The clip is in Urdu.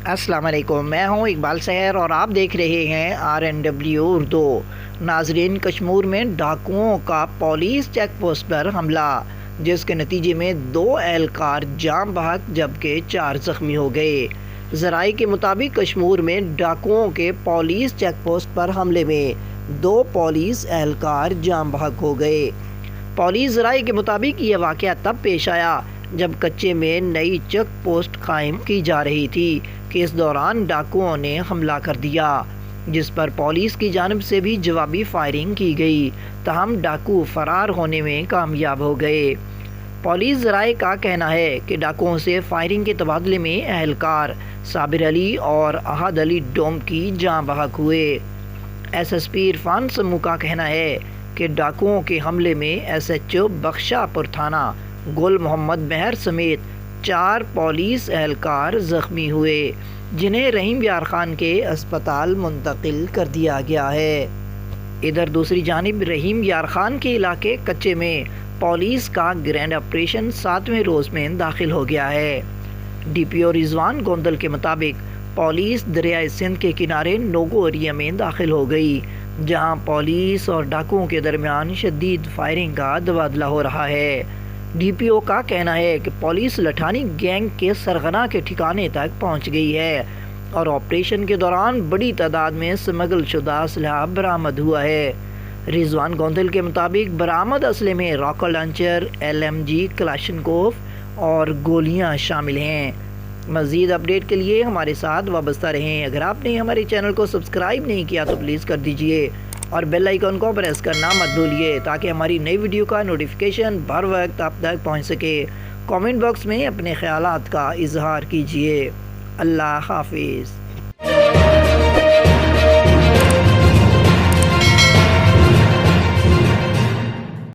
السلام علیکم، میں ہوں اقبال سحر اور آپ دیکھ رہے ہیں RNW اردو۔ ناظرین، کشمیر میں ڈاکوؤں کا پولیس چیک پوسٹ پر حملہ، جس کے نتیجے میں 2 اہلکار جاں بحق جبکہ 4 زخمی ہو گئے۔ ذرائع کے مطابق کشمیر میں ڈاکوؤں کے پولیس چیک پوسٹ پر حملے میں 2 پولیس اہلکار جاں بحق ہو گئے۔ پولیس ذرائع کے مطابق یہ واقعہ تب پیش آیا جب کچے میں نئی چیک پوسٹ قائم کی جا رہی تھی کہ اس دوران ڈاکوؤں نے حملہ کر دیا، جس پر پولیس کی جانب سے بھی جوابی فائرنگ کی گئی، تاہم ڈاکو فرار ہونے میں کامیاب ہو گئے۔ پولیس ذرائع کا کہنا ہے کہ ڈاکوؤں سے فائرنگ کے تبادلے میں اہلکار صابر علی اور احد علی ڈوم کی جاں بحق ہوئے۔ SSP عرفان سمو کا کہنا ہے کہ ڈاکوؤں کے حملے میں SHO بخشا پور تھانہ گل محمد مہر سمیت 4 پولیس اہلکار زخمی ہوئے، جنہیں رحیم یار خان کے اسپتال منتقل کر دیا گیا ہے۔ ادھر دوسری جانب رحیم یار خان کے علاقے کچے میں پولیس کا گرینڈ آپریشن 7ویں روز میں داخل ہو گیا ہے۔ DPO رضوان گوندل کے مطابق پولیس دریائے سندھ کے کنارے نوگو ایریا میں داخل ہو گئی، جہاں پولیس اور ڈاکوؤں کے درمیان شدید فائرنگ کا تبادلہ ہو رہا ہے۔ DPO کا کہنا ہے کہ پولیس لٹھانی گینگ کے سرغنہ کے ٹھکانے تک پہنچ گئی ہے اور آپریشن کے دوران بڑی تعداد میں سمگل شدہ اسلحہ برآمد ہوا ہے۔ رضوان گوندل کے مطابق برآمد اسلحے میں راکٹ لانچر، LMG، کلاشنکوف اور گولیاں شامل ہیں۔ مزید اپڈیٹ کے لیے ہمارے ساتھ وابستہ رہیں۔ اگر آپ نے ہمارے چینل کو سبسکرائب نہیں کیا تو پلیز کر دیجئے اور بیل آئیکن کو پریس کرنا مت بھولیے تاکہ ہماری نئی ویڈیو کا نوٹیفیکیشن بر وقت آپ تک پہنچ سکے۔ کامنٹ باکس میں اپنے خیالات کا اظہار کیجئے۔ اللہ حافظ۔